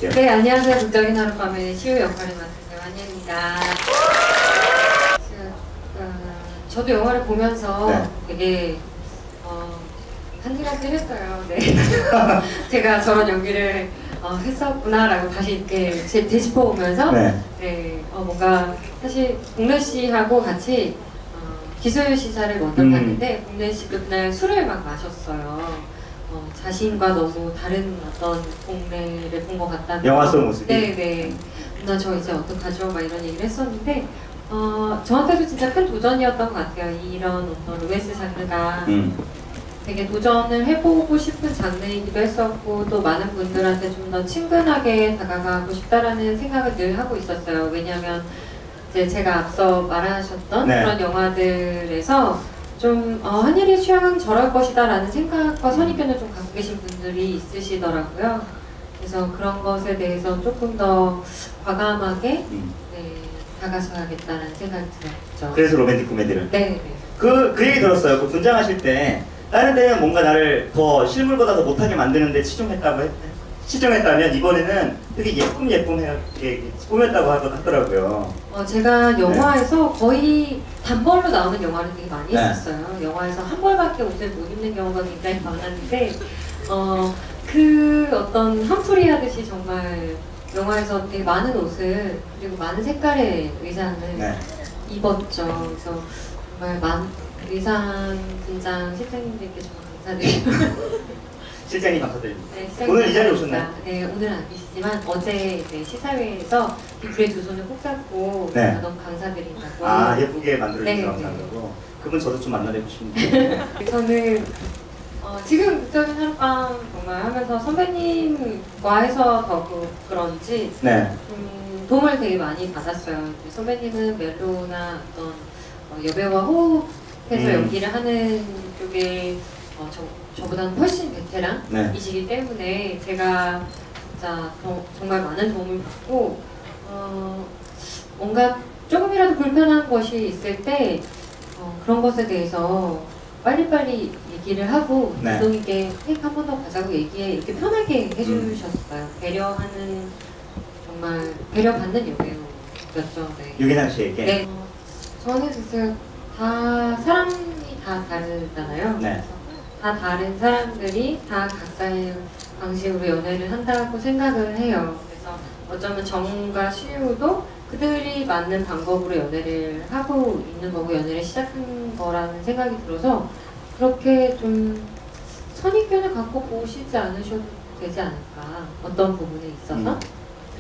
네, 안녕하세요. 극적인 하룻밤의 시우 역할을 맡은 배완예입니다. 저도 영화를 보면서 네. 되게 한지가 했어요. 네. 제가 저런 연기를 했었구나라고 다시 이렇게 되짚어 보면서 네. 뭔가 사실 국내 씨하고 같이 기술 시사를 먼저 봤는데 국내 씨도 그날 술을 막 마셨어요. 자신과 너무 다른 어떤 동네를 본 것 같다는 영화 속 모습이? 네네. 나 저 이제 어떡하죠? 막 이런 얘기를 했었는데 저한테도 진짜 큰 도전이었던 것 같아요. 이런 어떤 로맨스 장르가 되게 도전을 해보고 싶은 장르이기도 했었고 또 많은 분들한테 좀 더 친근하게 다가가고 싶다라는 생각을 늘 하고 있었어요. 왜냐하면 이제 제가 앞서 말하셨던 네. 그런 영화들에서 좀 한예리의 취향은 저럴 것이다 라는 생각과 선입견을 좀 갖고 계신 분들이 있으시더라고요. 그래서 그런 것에 대해서 조금 더 과감하게 다가서야겠다는 생각이 들었죠. 그래서 로맨틱 코미디를. 네. 그 얘기 들었어요. 그 분장하실 때 다른 데는 뭔가 나를 더 실물보다 더 못하게 만드는데 치중했다면 이번에는 되게 예쁘게 꾸몄다고 하더라고요. 제가 영화에서 거의 단벌로 나오는 영화를 되게 많이 네. 했었어요. 영화에서 한 벌밖에 옷을 못 입는 경우가 굉장히 많았는데 그 어떤 한풀이 하듯이 정말 영화에서 되게 많은 옷을 그리고 많은 색깔의 의상을 입었죠. 그래서 정말 의상 분장 실장님들께 정말 감사드리고 실장님 감사드립니다. 네, 오늘 이 자리에 오셨나요? 네, 오늘은 안 계시지만 어제 시사회에서 이 불의 두 손을 꼭 잡고 네. 너무 감사드린다고. 예쁘게 만들어주셔서 감사하고 그분 저도 좀 만나뵙고 싶네요. 저는 지금 극적인 하룻밤 정말 하면서 선배님과 해서 더 그런지 도움을 되게 많이 받았어요. 선배님은 멜로나 어떤 여배우와 호흡해서 연기를 하는 쪽에 저보다는 훨씬 베테랑이시기 때문에 제가 진짜 정말 많은 도움을 받고 뭔가 조금이라도 불편한 것이 있을 때 그런 것에 대해서 빨리빨리 얘기를 하고 감독님께 테이크 한 번 더 가자고 얘기해 이렇게 편하게 해주셨어요. 배려하는 정말 배려받는 여배우였죠. 네. 유기상 씨에게? 네. 저는 글쎄요 다 사람이 다 다르잖아요. 네. 다 다른 사람들이 다 각자의 방식으로 연애를 한다고 생각을 해요. 그래서 어쩌면 정과 시우도 그들이 맞는 방법으로 연애를 하고 있는 거고 연애를 시작한 거라는 생각이 들어서 그렇게 좀 선입견을 갖고 보시지 않으셔도 되지 않을까 어떤 부분에 있어서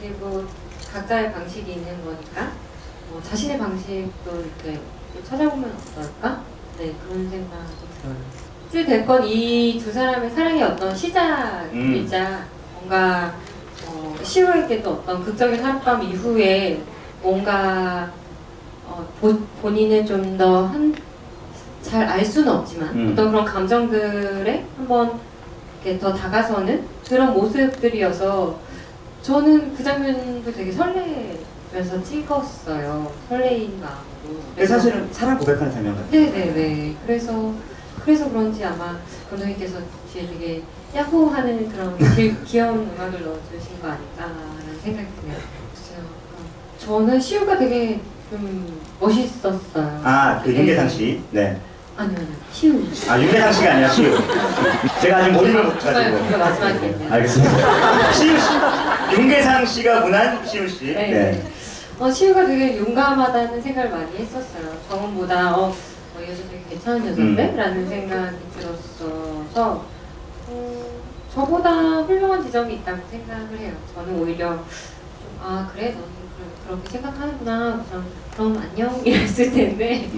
그리고 각자의 방식이 있는 거니까 자신의 방식도 이렇게 또 찾아보면 어떨까? 네, 그런 생각이 들어요. 됐건 이 두 사람의 사랑의 어떤 시작이자 뭔가 시우에게도 어떤 극적인 하룻밤 이후에 뭔가 본인을 좀 더 잘 알 수는 없지만 어떤 그런 감정들에 한번 이렇게 더 다가서는 그런 모습들이어서 저는 그 장면도 되게 설레면서 찍었어요. 설레인 마음으로. 사실은 사랑 고백하는 장면 같아요. 네네네. 그래서 그런지 아마 감독님께서 뒤에 되게 야호하는 그런 귀여운 음악을 넣어주신 거 아닐까라는 생각이 드네요. 저는 시우가 되게 좀 멋있었어요. 그 윤계상 씨? 네. 아니요, 시우. 윤계상 씨가 아니라 시우. 제가 아직 몰입을 못해가지고. 그거 마지막이겠네요. 알겠습니다. 시우 씨. 윤계상 씨가 문한 시우 씨. 네. 시우가 되게 용감하다는 생각을 많이 했었어요. 정은보다 이 여자 되게 괜찮은 여잔데? 라는 생각이 들었어서 저보다 훌륭한 지점이 있다고 생각을 해요. 저는 오히려 좀, 그래? 너는 그렇게 생각하는구나. 그럼 안녕? 이랬을 텐데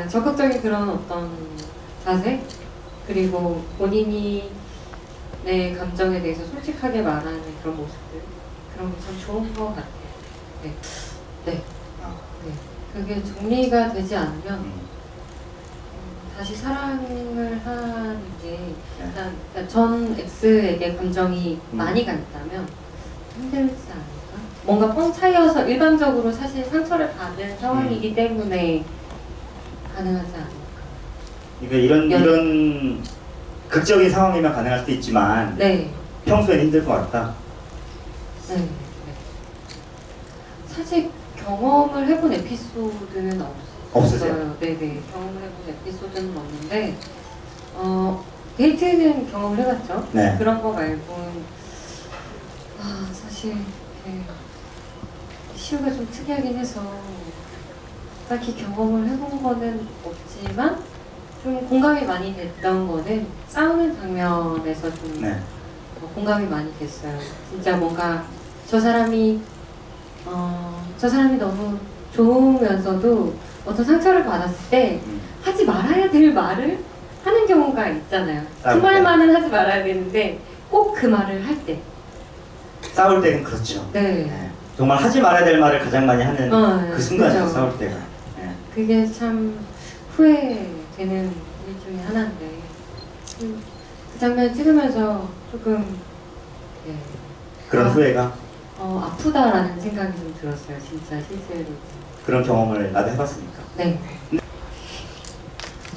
적극적인 그런 어떤 자세? 그리고 본인이 내 감정에 대해서 솔직하게 말하는 그런 모습들 그런 게 참 좋은 것 같아요. 네. 그게 정리가 되지 않으면 다시 사랑을 하는 게 일단 전 X에게 감정이 많이 가 있다면 힘들지 않을까? 뭔가 뻥 차여서 일방적으로 사실 상처를 받은 상황이기 때문에 가능하지 않을까? 그러니까 이런 극적인 상황이면 가능할 수도 있지만 평소엔 힘들 것 같다. 네. 네. 사실 경험을 해본 에피소드는 없으세요? 없어요. 네네. 경험을 해본 에피소드는 없는데, 데이트는 경험을 해봤죠. 네. 그런 거 말고는, 사실, 시우가 좀 특이하긴 해서, 딱히 경험을 해본 거는 없지만, 좀 공감이 많이 됐던 거는 싸우는 장면에서 좀 네. 공감이 많이 됐어요. 진짜 뭔가 저 사람이 너무 좋으면서도 어떤 상처를 받았을 때 하지 말아야 될 말을 하는 경우가 있잖아요. 그 싸울 때. 말만은 하지 말아야 되는데 꼭 그 말을 할 때. 싸울 때는 그렇죠. 네. 네. 정말 하지 말아야 될 말을 가장 많이 하는 그 순간이죠. 그죠. 싸울 때가. 네. 그게 참 후회되는 일 중에 하나인데 그 장면 찍으면서 조금 그런 후회가 아프다라는 생각이 좀 들었어요. 진짜 실제로. 그런 경험을 나도 해봤으니까. 네.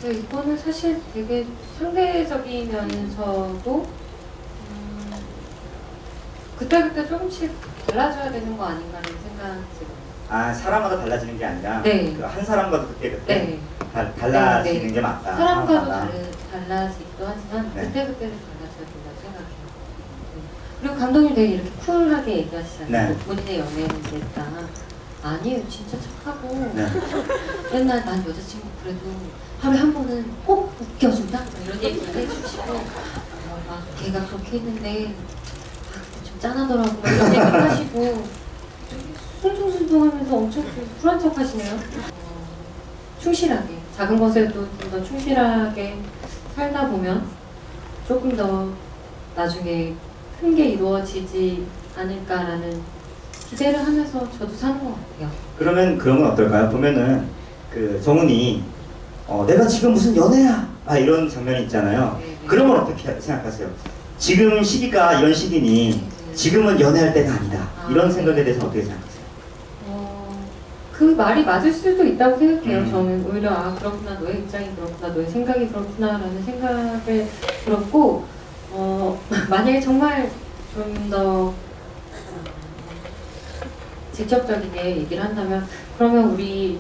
근데 이거는 사실 되게 상대적이면서도 그때그때 조금씩 달라져야 되는 거 아닌가라는 생각이 들어요. 아, 사람마다 달라지는 게 아니라 네. 그 한 사람과도 그때 네. 달라지는 네, 네. 게 맞다. 사람과도 사람마다. 달라지기도 하지만 네. 그때그때는 달라져야 된다고 생각해요. 그리고 감독님 되게 이렇게 쿨하게 얘기하시잖아요. 네. 본인의 연애는 됐다. 아니에요. 진짜 착하고 네. 맨날 난 여자친구 그래도 하루에 한 번은 꼭 웃겨준다? 이런 얘기를 해주시고 걔가 그렇게 했는데 근데 좀 짠하더라고 이런 얘기 하시고 순둥순둥하면서 엄청 쿨한 척 하시네요. 충실하게 작은 것에도 좀 더 충실하게 살다 보면 조금 더 나중에 큰 게 이루어지지 않을까라는 기대를 하면서 저도 사는 것 같아요. 그러면 그런 건 어떨까요? 보면은 그 정훈이 내가 지금 무슨 연애야 이런 장면이 있잖아요. 네, 네. 그런 건 어떻게 생각하세요? 지금 시기가 이런 시기니 지금은 연애할 때가 아니다. 이런 생각에 대해서 어떻게 생각하세요? 그 말이 맞을 수도 있다고 생각해요. 음. 저는 오히려 그렇구나, 너의 입장이 그렇구나, 너의 생각이 그렇구나라는 생각을 들었고 만약에 정말 좀 더 직접적이게 얘기를 한다면 그러면 우리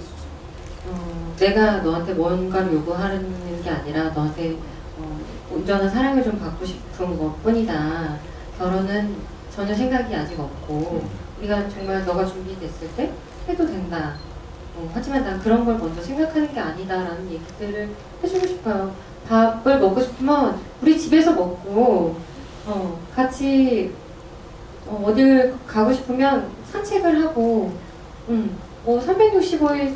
내가 너한테 뭔가를 요구하는 게 아니라 너한테 온전한 사랑을 좀 받고 싶은 것 뿐이다. 결혼은 전혀 생각이 아직 없고 우리가 정말 너가 준비됐을 때 해도 된다. 하지만 난 그런 걸 먼저 생각하는 게 아니다라는 얘기들을 해주고 싶어요. 밥을 먹고 싶으면 우리 집에서 먹고 같이 어딜 가고 싶으면 산책을 하고 365일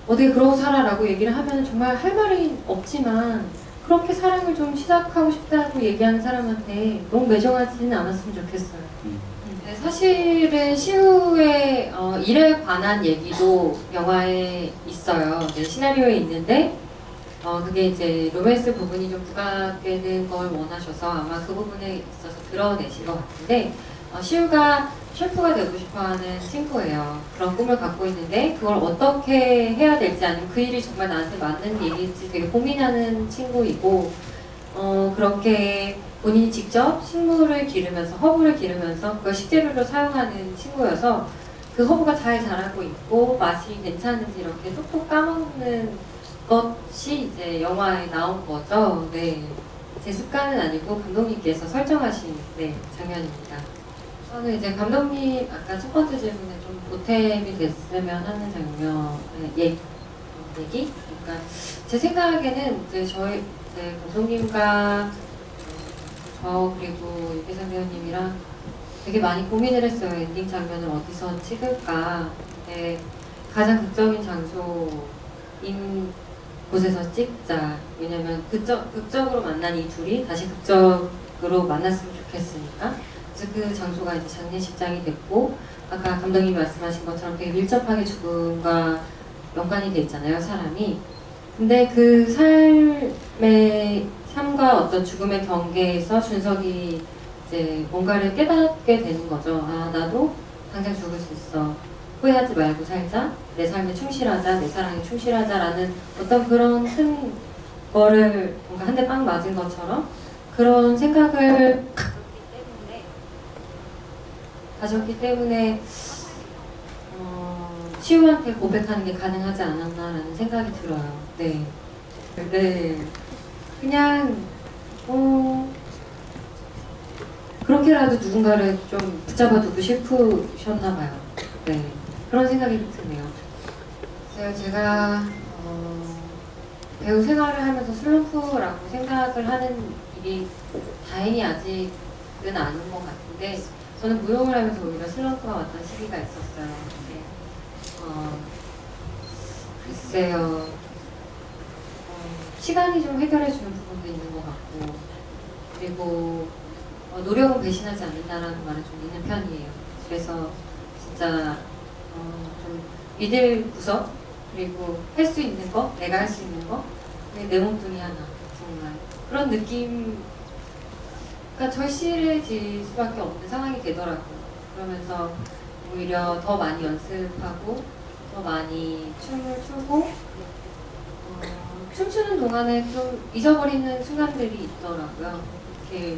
어디 그러고 살아라고 얘기를 하면 정말 할 말이 없지만 그렇게 사랑을 좀 시작하고 싶다고 얘기하는 사람한테 너무 매정하지는 않았으면 좋겠어요. 네, 사실은 시우의 일에 관한 얘기도 영화에 있어요. 네, 시나리오에 있는데 그게 이제 로맨스 부분이 좀 부각되는 걸 원하셔서 아마 그 부분에 있어서 드러내신 것 같은데 시우가 셰프가 되고 싶어하는 친구예요. 그런 꿈을 갖고 있는데 그걸 어떻게 해야 될지 아니면 그 일이 정말 나한테 맞는 일일지 되게 고민하는 친구이고 그렇게 본인이 직접 식물을 기르면서 허브를 기르면서 그걸 식재료로 사용하는 친구여서 그 허브가 잘 자라고 있고 맛이 괜찮은지 이렇게 톡톡 까먹는 것이 이제 영화에 나온 거죠. 네, 제 습관은 아니고 감독님께서 설정하신 장면입니다. 저는 이제 감독님 아까 첫 번째 질문에 좀 보탬이 됐으면 하는 장면 얘기. 그러니까 제 생각에는 이제 저희 감독님과 저 그리고 유계상 배우님이랑 되게 많이 고민을 했어요. 엔딩 장면을 어디서 찍을까. 네, 가장 극적인 장소인 곳에서 찍자. 왜냐면 극적으로 만난 이 둘이 다시 극적으로 만났으면 좋겠으니까. 그래서 그 장소가 이제 장례식장이 됐고 아까 감독님이 말씀하신 것처럼 되게 밀접하게 죽음과 연관이 돼 있잖아요, 사람이. 근데 그 삶과 어떤 죽음의 경계에서 준석이 이제 뭔가를 깨닫게 되는 거죠. 아, 나도 당장 죽을 수 있어. 후회하지 말고 살자. 내 삶에 충실하자. 내 사랑에 충실하자라는 어떤 그런 큰 거를 뭔가 한 대 빵 맞은 것처럼 그런 생각을 가졌기 때문에 시우한테 고백하는 게 가능하지 않았나라는 생각이 들어요. 네. 네. 그냥 그렇게라도 누군가를 좀 붙잡아두고 싶으셨나 봐요. 네. 그런 생각이 드네요. 제가 배우 생활을 하면서 슬럼프라고 생각을 하는 일이 다행히 아직은 아닌 것 같은데 저는 무용을 하면서 오히려 슬럼프가 왔던 시기가 있었어요. 글쎄요. 시간이 좀 해결해주는 부분도 있는 것 같고 그리고 노력은 배신하지 않는다라는 말을 좀 있는 편이에요. 그래서 진짜 좀 믿을 구석 그리고 할 수 있는 거, 내가 할 수 있는 거, 내 몸뚱이 하나 정말 그런 느낌. 그러니까 절실해질 수밖에 없는 상황이 되더라고요. 그러면서 오히려 더 많이 연습하고 더 많이 춤을 추고 춤추는 동안에 좀 잊어버리는 순간들이 있더라고요. 이렇게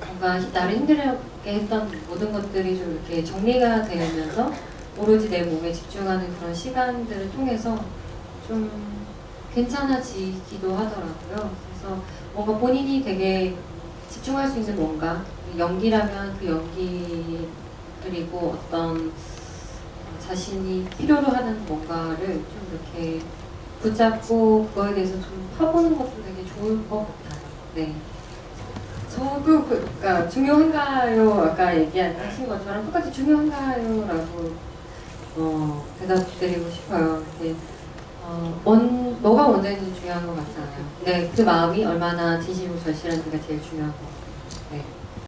뭔가 나를 힘들게 했던 모든 것들이 좀 이렇게 정리가 되면서 오로지 내 몸에 집중하는 그런 시간들을 통해서 좀 괜찮아지기도 하더라고요. 그래서 뭔가 본인이 되게 집중할 수 있는 뭔가 연기라면 그 연기 그리고 어떤 자신이 필요로 하는 뭔가를 좀 이렇게 붙잡고 그거에 대해서 좀 파보는 것도 되게 좋을 것 같아요. 네. 저도 그러니까 중요한가요? 아까 얘기하신 것처럼 똑같이 중요한가요?라고 대답드리고 싶어요. 근데 뭐가 먼저인지 중요한 것 같잖아요. 네, 그 마음이 얼마나 진심이고 절실한지가 제일 중요한 것 같아요.